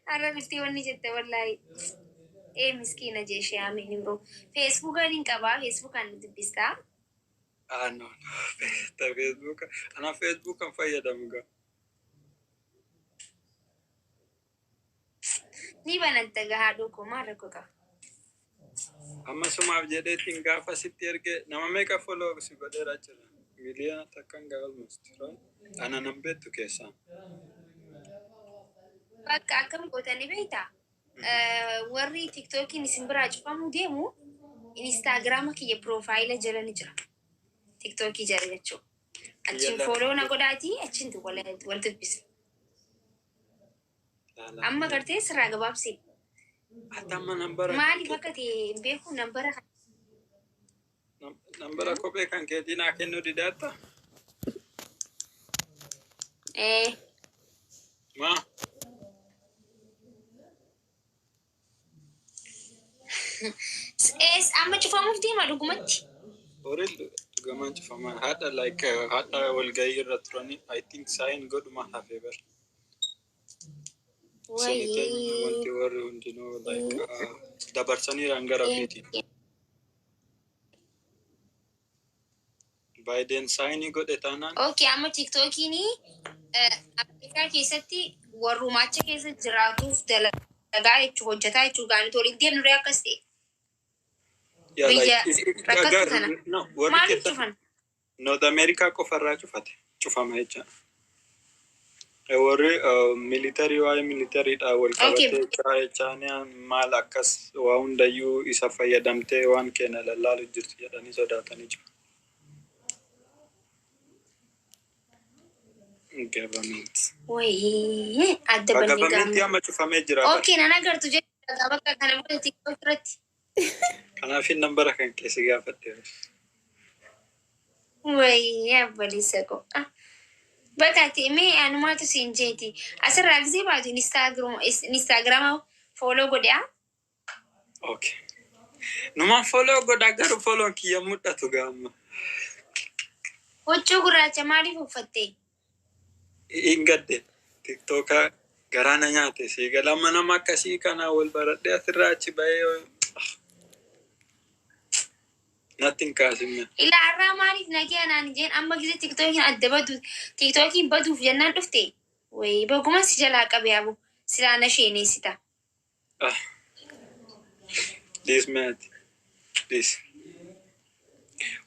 Arra bifti wanni jette wallahi. Miskiina jeeshee ameen immoo. Feesbuukaan hin qabaa. Feesbuukaan nu dubbistaa. No. Facebook. Ana Facebook kan fayyadamu gaa. Ni bananta gahaa dhuguu maal rakkoo qaba? Amma sumaaf jedheetiin gaafa sitti erge nama meeqa follow si godheera jira. Miliyoona takkan gaa almost. Ana nan beektu keessaa. Bakka akkam gootanii beektaa? Warri TikTokiin isin biraa cufamu deemu Instagrama kiyya profaayila jala ni jira. TikTokii jala jechuudha. Achiin follow na godhaatii achiin wal dubbisa. Amma gartee sirraa gabaabsi. Atama nambara. Maaliif akka ta'e beeku nambara. Nambara kophee kan keetii naa kennuu didaatta? Ma. Amma cufamuuf deema dhugumatti. Already dhugamaan cufamaan haadha like haadha walgahii irra turanii I think sign godhuma hafee bar. Wanti warri hundinuu like dabarsanii rangara fiiti. Biden sign godhe taanaan. Okay, amma TikTokiin Afrikaa keessatti warrumaacha keessa jiraatuuf dalagaa jechuun hojjetaa jechuun gaanii toliin deemnu ree akkas ta'e. Maaliif cufan? North America qofarraa cufate. Cufama jecha. Warri military waa'ee militaryidha wal qabatee chaaniyaan maal akkas waa hundayyuu isa fayyadamtee waan keenya lallaalu jirtu jedhanii sodaatanii jiru. Government. Wayii adda banni gaama. Government amma cufamee jira. Okay, nan agartu jechuudha bakka kana booda TikTok irratti. Kanaafin nambara kan keessa gaafadhe. Wayii abbalisa ko. Bakka mee anumaatu siin jeeti. Asirraa gisee baatu Instagrama follow godhaa. Okay. Numaan follow godhaa garuu follow kiyya mudhatu gaama. Huccuu gurraacha maaliif uffatte? Ingadde TikToka garaana nyaate siigala mana makkasii kana wal baradhee asirraa achi bahee nothing kaasimne. Ilaarraa maaliif nagee anaan jeen amma gisee TikTokiin adda badu TikTokiin baduuf jennaan dhufte. Wayii baguma si jalaa qabee abu silaana sheeneessita. This man. This.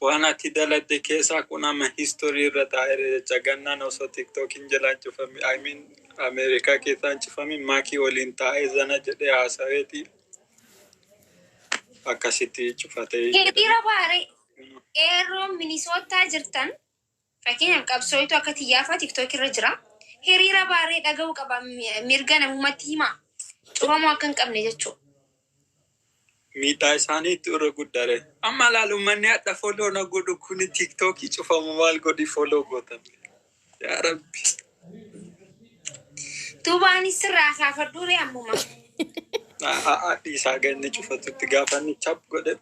Waan ati daladde keessaa kun amma history irra taa'ee jecha gannaan osoo TikTokiin jalaan cufame I mean Ameerikaa keessaan cufame maakii waliin taa'ee zana jedhee haasaweeti akkasitti cufatee. Hiriira baaree eeroo Minisootaa jirtan fakkeenyaaf qabsooytu akka xiyyaafaa TikTok irra jira. Hiriira baaree dhaga'uu qaba mirga namummaatti himaa cufamuu akka hin qabne jechuudha. Miidhaa isaaniitti irra guddaare. Amma laalummanni adda follow na godhu kuni TikTokii cufamu maal godhi follow gootan. Yaa Rabbi. Duubaanis sirraa kaafadhuure ammuma. Dhiisaa ganni cufatutti gaafanni chap godhe.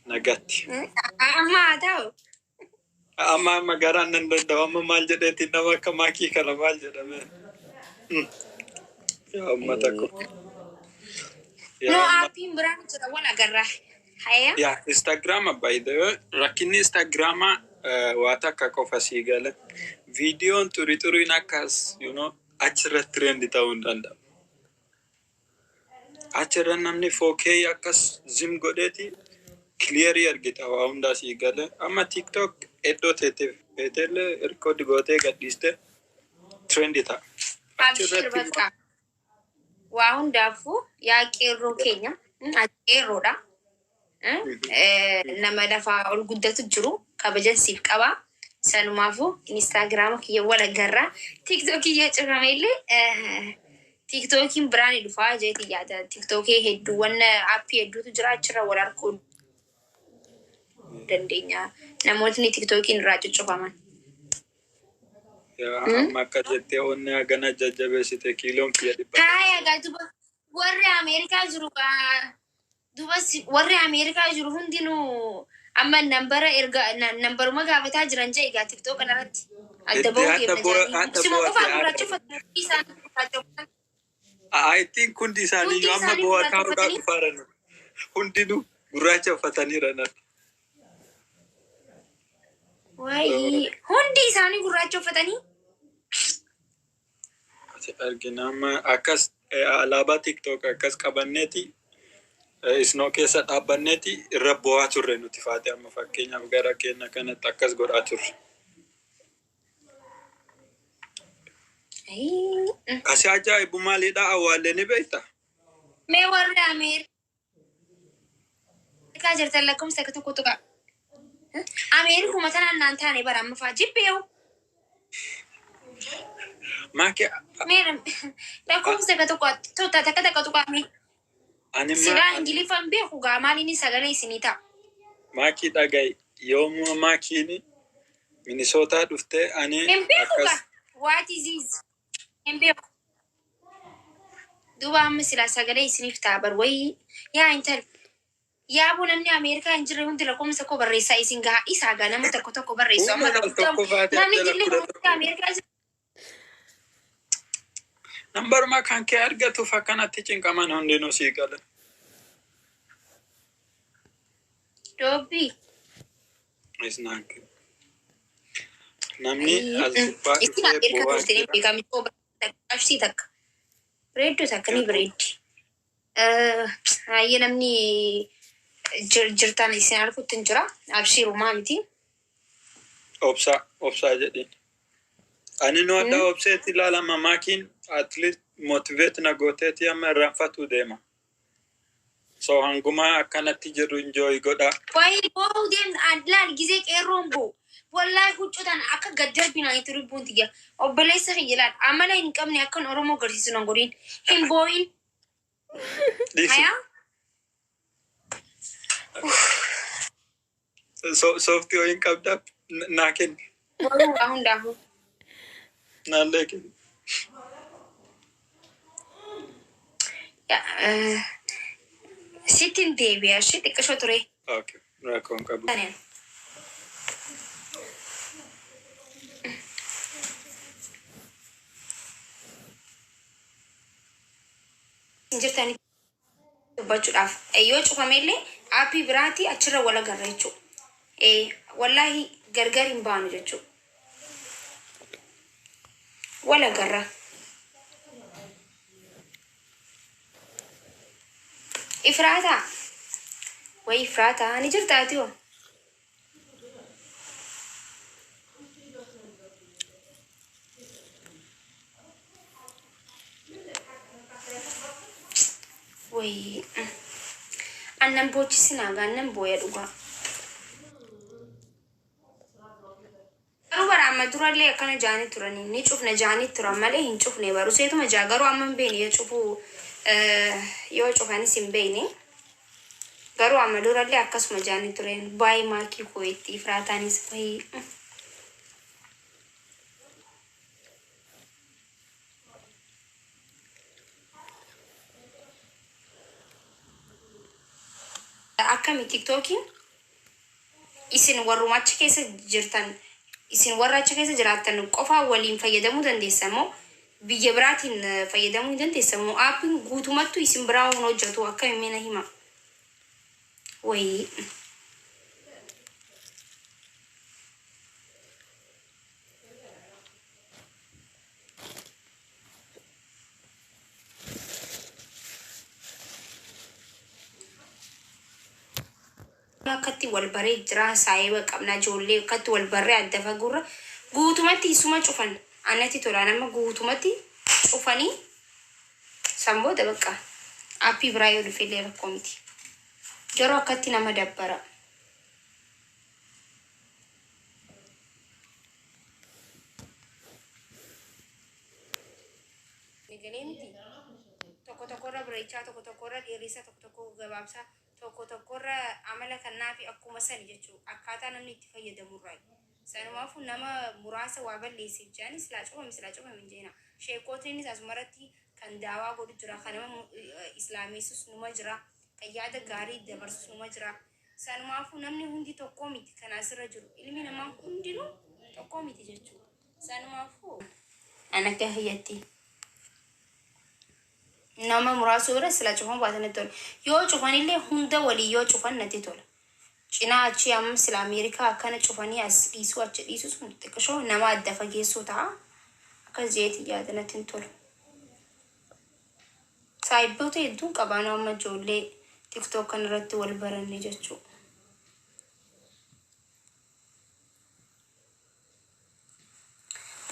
Nagatti. Amma haa ta'u. Amma garaan nan danda'u amma maal jedheetiin nama akka maakii kana maal jedhame. Yaa uummata ko. No, appiin biraan jira wal agarraa. Haya. Yeah, Instagram by the way. Rakkinni Instagram waa takka qofa sii gala. Viidiyoon xuriin akkas, you know, achirra trend ta'uu hin danda'u. Achirra namni 4K akkas zoom godheeti clear argita waa hundaa sii gala. Amma TikTok iddoo teeteellee record gootee gadhiiste trend ta'a. Abshir bakka. Waa hundaafuu yaa qeerroo keenya qeerroodha. Nama lafaa ol guddatu jiru kabajansiif qaba. Sanumaafuu Instagrama kiyya wal agarraa. TikTokii yoo cufame illee TikTokiin biraan dhufaa jeeti yaada. TikTokii hedduu wanna aappii hedduutu jira achirra wal arguu dandeenya. Namootni TikTokiin irraa cuccufaman. Amma akka jettee onni hagana jajjabeessite kiiloon kiyya dhibba. Haaya gaa duba warri Ameerikaa jiru warri Ameerikaa jiru hundinuu amma nambara erga nambaruma gaafataa jiran jee egaa tiktoo kanarratti adda Itti ba'uu adda deemna jaanii sima bo'ate qofaa gurraacha uffatanii isaanii gurraacha uffatan I think hundi isaanii hundi yoo amma isaanii bo'ataa gurraacha dhugaa uffatanii dhufaaran hundinuu gurraacha uffataniira nan. wayii hundi isaanii gurraacha uffatanii Argina amma akkas alaabaa TikTok akkas qabanneeti isnoo keessa dhaabbanneeti irra bo'aa turre nuti faate amma fakkeenyaaf gara keenya kanatti akkas godhaa turre. Kasi ajaa'ibu maalidha awwaallee ni beekta? mee warri Ameerikaa jirtan lakkoofsa akka tokko tuqa Ameerikuma tanaan naan taane bara amma faa jibbeewu Maakii mee lakkoofsa akka tokko tota takka takka tuqa animma silaa ingiliffaan beeku gaa maaliin sagalee isinii ta'a. maakii dhaga'i yoomuu maakiini Minisootaa dhuftee ani Hin beeku akkas gaa what is this hin beeku duuba amma silaa sagalee isiniif ta'a bar wayii yaa intal yaaboo namni Ameerikaa hin jirre hundi lakkoofsa koo barreessaa isin gaa isaa gaa nama tokko tokko barreessu amma tokko baatee namni jala jillee kudha kunuunsa Ameerikaa jira. nambaruma kan kee argatuuf akkanatti cinqaman hundinuu sii galan. Dubbii Isnaan namni as gubbaa isin dhufee Ameerikaa bo'aa turtanii jira. beekamtoo qabsii takka bareedduu takka ni bareeddi. Hayyee namni jirtan isin arguutti hin jira abshiirumaa miti. Obsaa jedhin. Ani nu adda obseetti ilaalama maakiin at least motivate na gooteeti amma irraanfatuu deema. So hangumaa akkanatti jiru enjoy godha. Wayii boo'uu deemna adlaan gizee qeerroon boo'u. Wallahi huccuutaan akka gaddarbinaa itti ribbuun tiyya. Obboleessa hiyyilaan amala hin qabne akkan Oromoo agarsiisu nan godhin hin boo'in. Hayaa? Sooftii ho'iin qabda naa kenni. Walumaa hundaafuu. Naallee kenni. Sittin deebi'a shi xiqqashoo ture. Okay. Rakkoon qabu. Taneen. Jirtanii dubbachuudhaaf yoo cufamellee aappii biraatii achirra wal agarra jechuudha. Wallaahi gargar hin baanu jechuudha. Wal agarra. Ifraataa wayi Ifraataa ni jirtaati hoo? Wayi annan boochisinaa gaa annan booya dhugaa. Garuu bara amma durallee akkana jaanii turanii ni cufna jaanii turan malee hin cufne baru seetuma jaa garuu amma hin beekne yoo cufuu yoo cufanis hin beekne garuu amma durallee akkasuma jaanii turen baay'ee maakii koo itti Ifraataanis wayii. Akkami tiktookiin isin warruma achi keessa jirtan isin warra achi keessa jiraattan qofaa waliin fayyadamuu dandeessan moo biyya biraatiin fayyadamuu hin dandeessan moo aappiin guutumattu isin biraa hin hojjetu akkami mina hima wayii. Akkatti wal baree jira saayiba qabna ijoollee akkatti wal barree adda fagurra guutumatti isuma cufan annatti tola nama guutumatti cufanii samboota bakka aappii biraa yoo dhufeellee rakkoo miti garuu akkatti nama dabbara. Tokko tokkorra bireechaa tokko tokkorra dheerisa tokko tokko gabaabsaa tokko tokkorra amala kannaa fi akkuma sani jechuudha. Akkaataa namni itti fayyadamurraa. Sanumaafuu nama muraasa waa balleessiif jedhanii silaa cufame hin jeena. Sheekootiinis asumarratti kan daawaa godhu jira. Kan nama islaameessus numa jira. Kan yaada gaarii dabarsus numa jira. Sanumaafuu namni hundi tokko miti kan asirra jiru. Ilmi namaa hundinuu tokko miti jechuudha. Sanumaafuu ana akka hiyyatti. Nama muraasa bira sila cufan baatanii tola. Yoo cufanillee hunda walii yoo cufan natti tola. Cinaa achi amma sila Ameerikaa akkana cufanii as dhiisuu achi dhiisuu sun xiqqishoo nama adda fageessuu ta'a. Akkas jeetii yaada natti hin tolu. Saayibboota hedduun qabaanuu amma ijoollee TikTok kan irratti wal baranne jechuudha.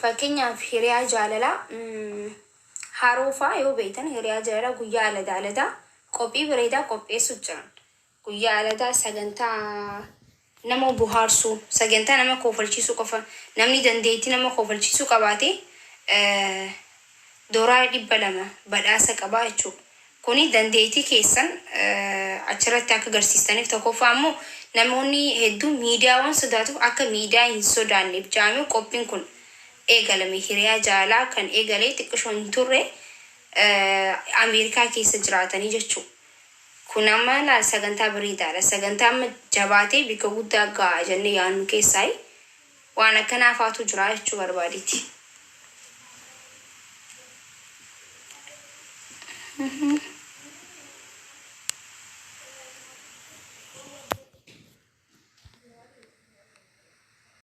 Fakkeenyaaf hiriyaa jaalalaa haroofaa yoo beektan hiriyaa jaalalaa guyyaa aladaa qophii bareedaa qopheessu jiran. Guyyaa aladaa sagantaa nama buhaarsuu, sagantaa nama koofalchiisuu qofa namni dandeettii nama koofalchiisuu qabaate dooraa 200 badhaasa qabaa jechuudha. Kuni dandeettii keessan achirratti akka agarsiistaniif tokkoffaa immoo namoonni hedduun miidiyaawwan sodaatuuf akka miidiyaa hin sodaanneef jaamuu qophiin kun eegalame. Hiriyaa jaalaa kan eegalee xiqqishoo hin turre Ameerikaa keessa jiraatanii jechuudha. Kun amma laal sagantaa bareedaadha. Sagantaa amma jabaatee bika guddaa ga'a jennee yaadnu keessaa waan akkanaafaatu jira jechuu barbaadeeti.